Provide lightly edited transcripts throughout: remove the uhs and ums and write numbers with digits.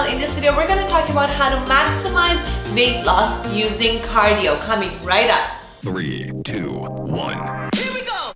In this video, we're going to talk about how to maximize weight loss using cardio. Coming right up. 3, 2, 1. Here we go!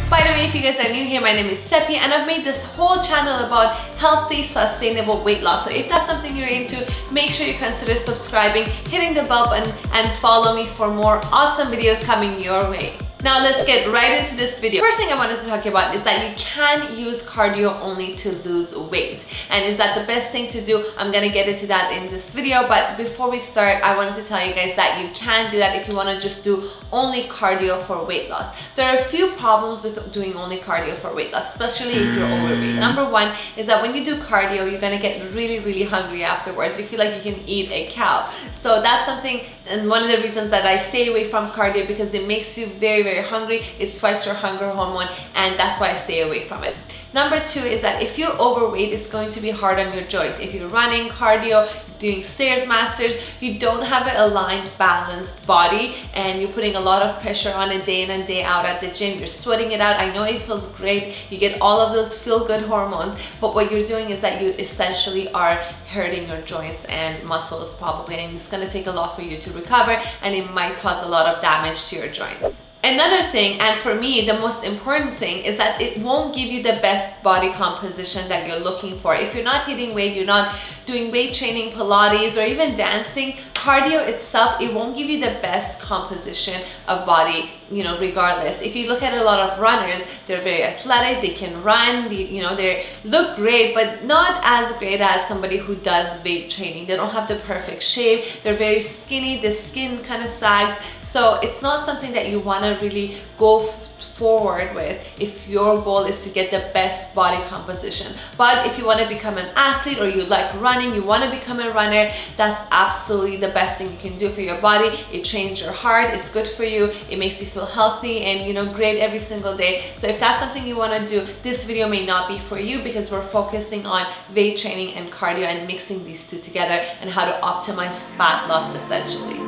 By the way, if you guys are new here, my name is Seppi and I've made this whole channel about healthy, sustainable weight loss. So if that's something you're into, make sure you consider subscribing, hitting the bell button, and follow me for more awesome videos coming your way. Now let's get right into this video. First thing I wanted to talk about is that you can use cardio only to lose weight. And is that the best thing to do? I'm gonna get into that in this video, but before we start, I wanted to tell you guys that you can do that if you wanna just do only cardio for weight loss. There are a few problems with doing only cardio for weight loss, especially if you're overweight. Number one is that when you do cardio, you're gonna get really hungry afterwards. You feel like you can eat a cow. So that's something, and one of the reasons that I stay away from cardio, because it makes you very hungry. It spikes your hunger hormone, and that's why I stay away from it. Number two is that if you're overweight, it's going to be hard on your joint. If you're running cardio, doing stairs masters, you don't have an aligned, balanced body, and you're putting a lot of pressure on it day in and day out at the gym. You're sweating it out. I know it feels great. You get all of those feel-good hormones, but what you're doing is that you essentially are hurting your joints and muscles probably, and it's going to take a lot for you to recover, and it might cause a lot of damage to your joints. Another thing, and for me the most important thing, is that it won't give you the best body composition that you're looking for. If you're not hitting weight, you're not doing weight training, Pilates, or even dancing, cardio itself, it won't give you the best composition of body, regardless. If you look at a lot of runners, they're very athletic, they can run, they look great, but not as great as somebody who does weight training. They don't have the perfect shape, they're very skinny, the skin kind of sags. So it's not something that you want to really go forward with if your goal is to get the best body composition. But if you want to become an athlete, or you like running, you want to become a runner, that's absolutely the best thing you can do for your body. It trains your heart, it's good for you, it makes you feel healthy and great every single day. So if that's something you want to do, this video may not be for you, because we're focusing on weight training and cardio and mixing these two together and how to optimize fat loss essentially.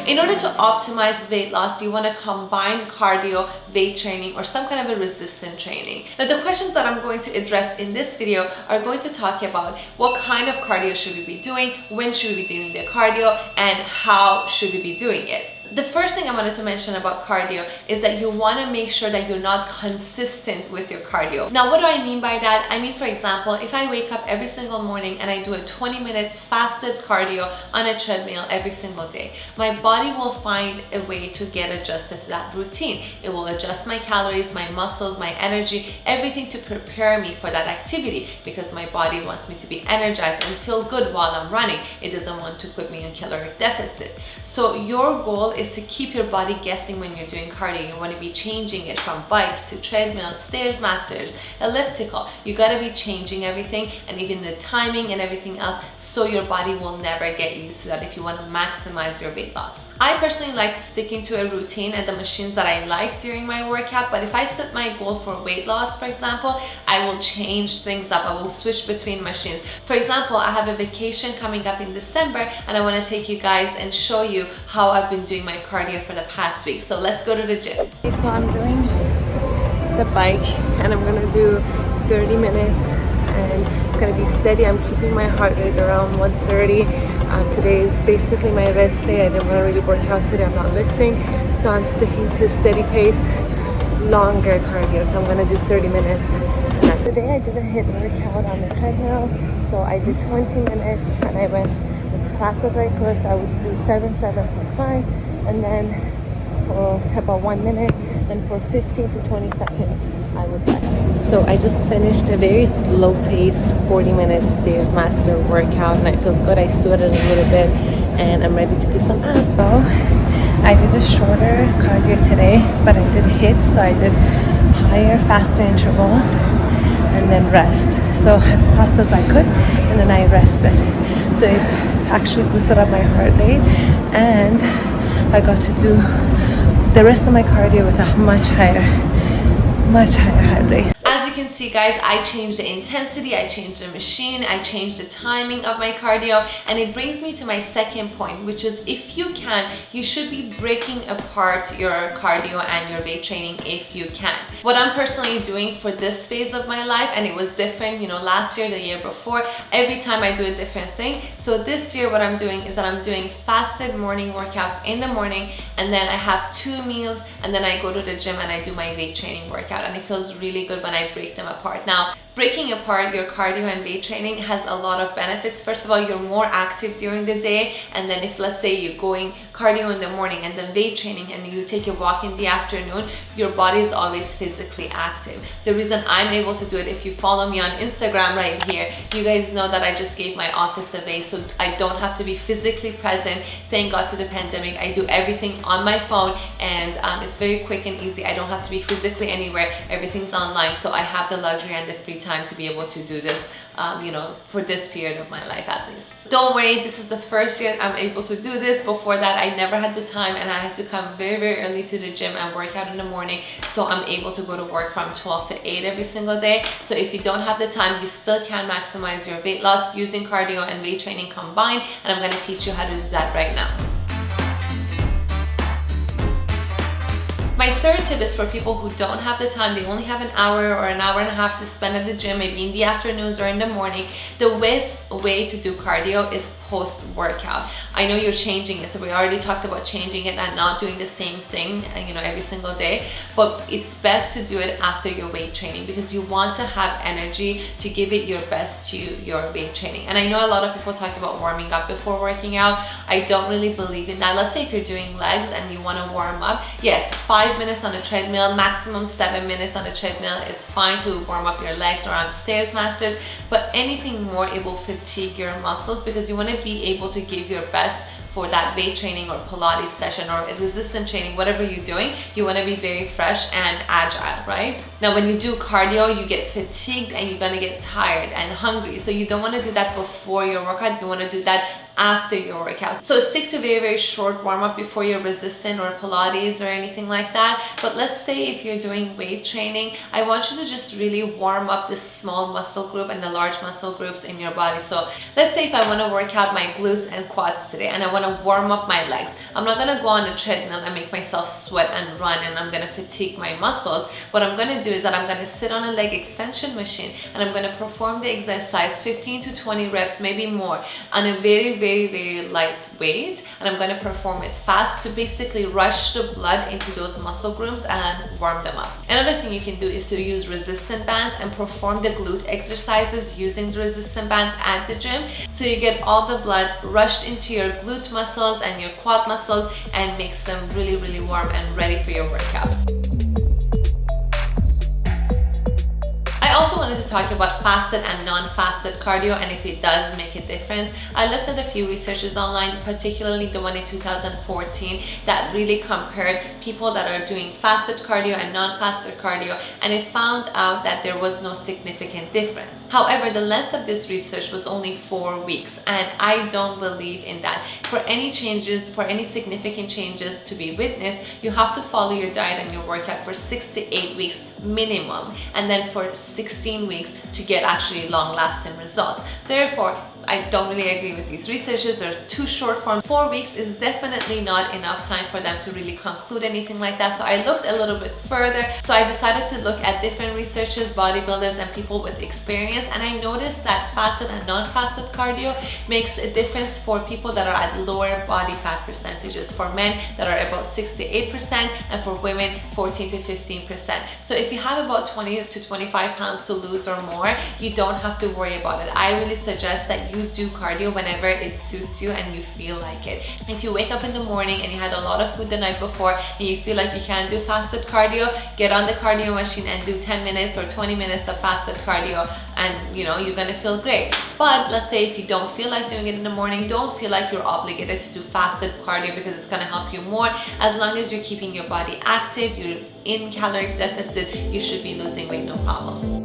In order to optimize weight loss, you want to combine cardio, weight training, or some kind of a resistance training. Now, the questions that I'm going to address in this video are going to talk about what kind of cardio should we be doing, when should we be doing the cardio, and how should we be doing it. The first thing I wanted to mention about cardio is that you want to make sure that you're not consistent with your cardio. Now, what do I mean by that? I mean, for example, if I wake up every single morning and I do a 20-minute fasted cardio on a treadmill every single day, my body will find a way to get adjusted to that routine. It will adjust my calories, my muscles, my energy, everything to prepare me for that activity, because my body wants me to be energized and feel good while I'm running. It doesn't want to put me in caloric deficit. So your goal is to keep your body guessing when you're doing cardio. You want to be changing it from bike to treadmill, stairs masters, elliptical. You got to be changing everything, and even the timing and everything else, so your body will never get used to that if you want to maximize your weight loss. I personally like sticking to a routine and the machines that I like during my workout, but if I set my goal for weight loss, for example, I will change things up. I will switch between machines. For example, I have a vacation coming up in December, and I want to take you guys and show you how I've been doing my cardio for the past week. So let's go to the gym. Okay, so I'm doing the bike, and I'm gonna do 30 minutes, and it's gonna be steady. I'm keeping my heart rate around 130. Today is basically my rest day. I didn't want to really work out today. I'm not lifting, so I'm sticking to steady pace, longer cardio. So I'm gonna do 30 minutes. And today I did a HIIT workout on the treadmill. So I did 20 minutes, and I went as fast as I could. So I would do 7.5, and then for about 1 minute, then for 15 to 20 seconds I would run. So I just finished a very slow-paced 40-minute stairs master workout, and I feel good. I sweated a little bit, and I'm ready to do some abs. So I did a shorter cardio today, but I did HIIT, so I did higher, faster intervals, and then rest. So as fast as I could, and then I rested. So it actually boosted up my heart rate, and I got to do the rest of my cardio with a much higher heart rate. As you can see, guys, I changed the intensity, I changed the machine, I changed the timing of my cardio, and it brings me to my second point, which is if you can, you should be breaking apart your cardio and your weight training if you can. What I'm personally doing for this phase of my life, and it was different, you know, last year, the year before, every time I do a different thing. So this year what I'm doing is that I'm doing fasted morning workouts in the morning, and then I have 2 meals, and then I go to the gym and I do my weight training workout, and it feels really good when I break them apart. Now, breaking apart your cardio and weight training has a lot of benefits. First of all, you're more active during the day, and then if, let's say, you're going cardio in the morning and then weight training and you take a walk in the afternoon, your body is always physically active. The reason I'm able to do it, if you follow me on Instagram right here, you guys know that I just gave my office away, so I don't have to be physically present. Thank God to the pandemic. I do everything on my phone, and it's very quick and easy. I don't have to be physically anywhere. Everything's online, so I have the luxury and the free time to be able to do this, you know, for this period of my life at least. Don't worry, this is the first year I'm able to do this. Before that, I never had the time, and I had to come very, very early to the gym and work out in the morning, so I'm able to go to work from 12 to 8 every single day. So if you don't have the time, you still can maximize your weight loss using cardio and weight training combined, and I'm going to teach you how to do that right now. My third tip is for people who don't have the time, they only have an hour or an hour and a half to spend at the gym, maybe in the afternoons or in the morning. The best way to do cardio is post-workout. I know you're changing it, so we already talked about changing it and not doing the same thing, you know, every single day, but it's best to do it after your weight training because you want to have energy to give it your best to your weight training. And I know a lot of people talk about warming up before working out. I don't really believe in that. Let's say if you're doing legs and you want to warm up, yes, 5 minutes on a treadmill, maximum 7 minutes on a treadmill is fine to warm up your legs or on stairs masters, but anything more, it will fatigue your muscles because you want to be able to give your best for that weight training or Pilates session or resistance training, whatever you're doing. You want to be very fresh and agile, right? Now, when you do cardio, you get fatigued and you're gonna get tired and hungry. So you don't want to do that before your workout. You want to do that after your workout. So stick to very, very short warm-up before your resistance or Pilates or anything like that. But let's say if you're doing weight training, I want you to just really warm up the small muscle group and the large muscle groups in your body. So let's say if I want to work out my glutes and quads today and I want to warm up my legs, I'm not going to go on a treadmill and make myself sweat and run and I'm going to fatigue my muscles. What I'm going to do is that I'm going to sit on a leg extension machine and I'm going to perform the exercise 15 to 20 reps, maybe more, on a very, very light weight, and I'm going to perform it fast to basically rush the blood into those muscle groups and warm them up. Another thing you can do is to use resistance bands and perform the glute exercises using the resistance band at the gym, so you get all the blood rushed into your glute muscles and your quad muscles and makes them really, really warm and ready for your workout. I also wanted to talk about fasted and non-fasted cardio and if it does make a difference. I looked at a few researches online, particularly the one in 2014 that really compared people that are doing fasted cardio and non-fasted cardio, and it found out that there was no significant difference. However, the length of this research was only 4 weeks, and I don't believe in that. For any changes, for any significant changes to be witnessed, you have to follow your diet and your workout for 6 to 8 weeks minimum, and then for 16 weeks to get actually long-lasting results. Therefore, I don't really agree with these researches. They're too short form. 4 weeks is definitely not enough time for them to really conclude anything like that. So I looked a little bit further. So I decided to look at different researchers, bodybuilders, and people with experience. And I noticed that fasted and non-fasted cardio makes a difference for people that are at lower body fat percentages. For men that are about 6 to 8%, and for women 14 to 15%. So if you have about 20 to 25 pounds to lose or more, you don't have to worry about it. I really suggest that you do cardio whenever it suits you and you feel like it. If you wake up in the morning and you had a lot of food the night before and you feel like you can't do fasted cardio, get on the cardio machine and do 10 minutes or 20 minutes of fasted cardio, and you're gonna feel great. But let's say if you don't feel like doing it in the morning, don't feel like you're obligated to do fasted cardio because it's gonna help you more. As long as you're keeping your body active, you're in caloric deficit, you should be losing weight, no problem.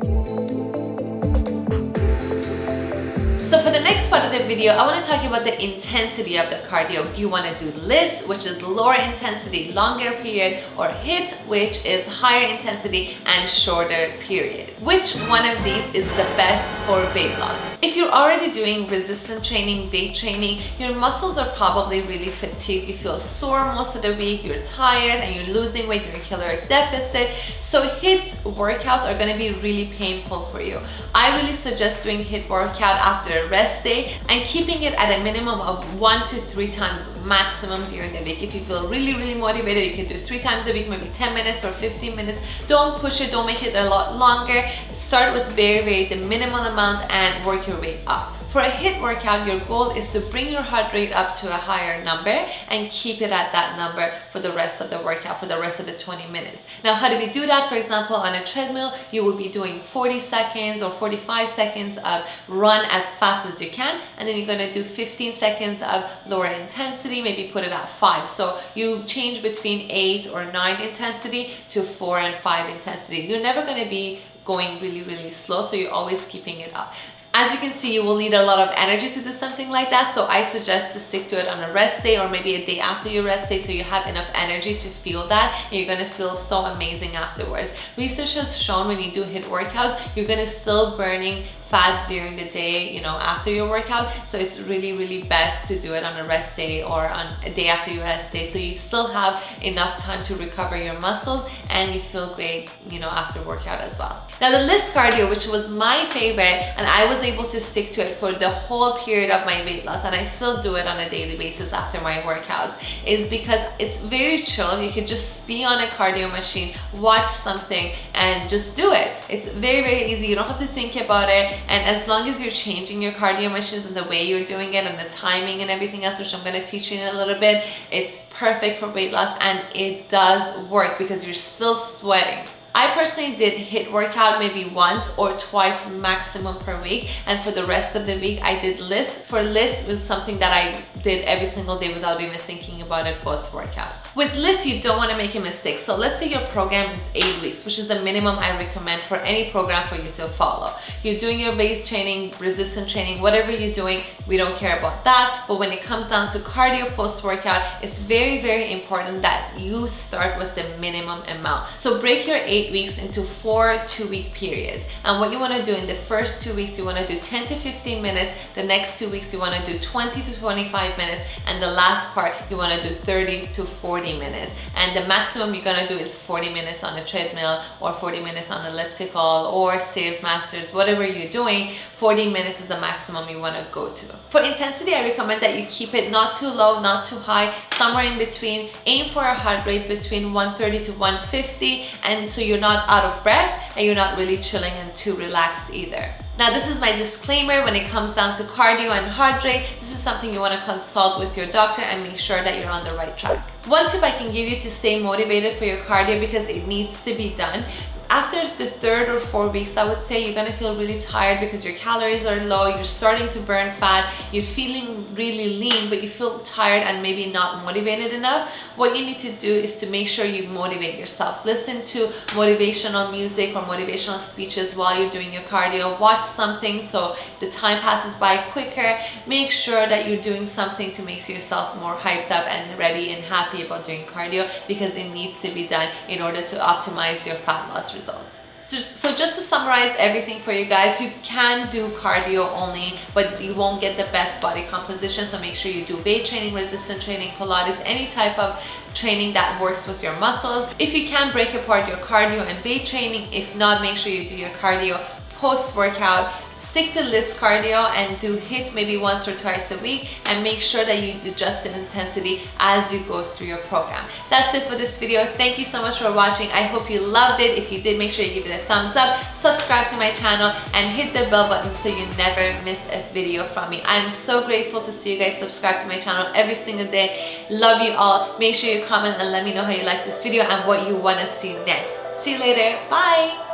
So for the next part of the video, I want to talk about the intensity of the cardio. Do you want to do LISS, which is lower intensity, longer period, or HIIT, which is higher intensity and shorter period? Which one of these is the best for weight loss? If you're already doing resistance training, weight training, your muscles are probably really fatigued. You feel sore most of the week, you're tired, and you're losing weight, you're in caloric deficit. So HIIT workouts are going to be really painful for you. I really suggest doing HIIT workout after a rest day and keeping it at a minimum of 1 to 3 times maximum during the week. If you feel really motivated, you can do 3 times a week, maybe 10 minutes or 15 minutes. Don't push it, don't make it a lot longer. Start with very the minimal amount and work your way up. For a HIIT workout, your goal is to bring your heart rate up to a higher number and keep it at that number for the rest of the workout, for the rest of the 20 minutes. Now, how do we do that? For example, on a treadmill, you will be doing 40 seconds or 45 seconds of run as fast as you can, and then you're gonna do 15 seconds of lower intensity, maybe put it at 5. So you change between 8 or 9 intensity to 4 and 5 intensity. You're never gonna be going really slow, so you're always keeping it up. As you can see, you will need a lot of energy to do something like that, so I suggest to stick to it on a rest day or maybe a day after your rest day so you have enough energy to feel that, and you're gonna feel so amazing afterwards. Research has shown when you do HIIT workouts, you're gonna still burning fat during the day, you know, after your workout, so it's really best to do it on a rest day or on a day after your rest day, so you still have enough time to recover your muscles and you feel great, you know, after workout as well. Now the LISS cardio, which was my favorite, and I was able to stick to it for the whole period of my weight loss, and I still do it on a daily basis after my workouts, is because it's very chill. You can just be on a cardio machine, watch something, and just do it. It's very easy. You don't have to think about it. And as long as you're changing your cardio machines and the way you're doing it and the timing and everything else, which I'm going to teach you in a little bit, it's perfect for weight loss, and it does work because you're still sweating. I personally did HIIT workout maybe once or twice maximum per week, and for the rest of the week I did LISS. For LISS, it was something that I did every single day without even thinking about it post-workout. With LISS, you don't want to make a mistake. So let's say your program is 8 weeks, which is the minimum I recommend for any program for you to follow. You're doing your weight training, resistance training, whatever you're doing, we don't care about that. But when it comes down to cardio post-workout, it's very important that you start with the minimum amount. So break your 8 weeks into 4 2-week periods, and what you want to do in the first 2 weeks, you want to do 10 to 15 minutes. The next 2 weeks you want to do 20 to 25 minutes, and the last part you want to do 30 to 40 minutes, and the maximum you're going to do is 40 minutes on a treadmill or 40 minutes on elliptical or stairs masters. Whatever you're doing, 40 minutes is the maximum you want to go to. For intensity, I recommend that you keep it not too low, not too high, somewhere in between. Aim for a heart rate between 130 to 150, and so you're not out of breath and you're not really chilling and too relaxed either. Now this is my disclaimer when it comes down to cardio and heart rate. This is something you want to consult with your doctor and make sure that you're on the right track. One tip I can give you to stay motivated for your cardio, because it needs to be done. After the 3rd or 4th weeks, I would say you're gonna feel really tired because your calories are low, you're starting to burn fat, you're feeling really lean, but you feel tired and maybe not motivated enough. What you need to do is to make sure you motivate yourself. Listen to motivational music or motivational speeches while you're doing your cardio. Watch something so the time passes by quicker. Make sure that you're doing something to make yourself more hyped up and ready and happy about doing cardio, because it needs to be done in order to optimize your fat loss results. So just to summarize everything for you guys, you can do cardio only, but you won't get the best body composition. So make sure you do weight training, resistance training, Pilates, any type of training that works with your muscles. If you can, break apart your cardio and weight training. If not, make sure you do your cardio post-workout. Stick to LISS cardio and do HIIT maybe once or twice a week, and make sure that you adjust the intensity as you go through your program. That's it for this video. Thank you so much for watching. I hope you loved it. If you did, make sure you give it a thumbs up, subscribe to my channel, and hit the bell button so you never miss a video from me. I'm so grateful to see you guys subscribe to my channel every single day. Love you all. Make sure you comment and let me know how you like this video and what you want to see next. See you later. Bye.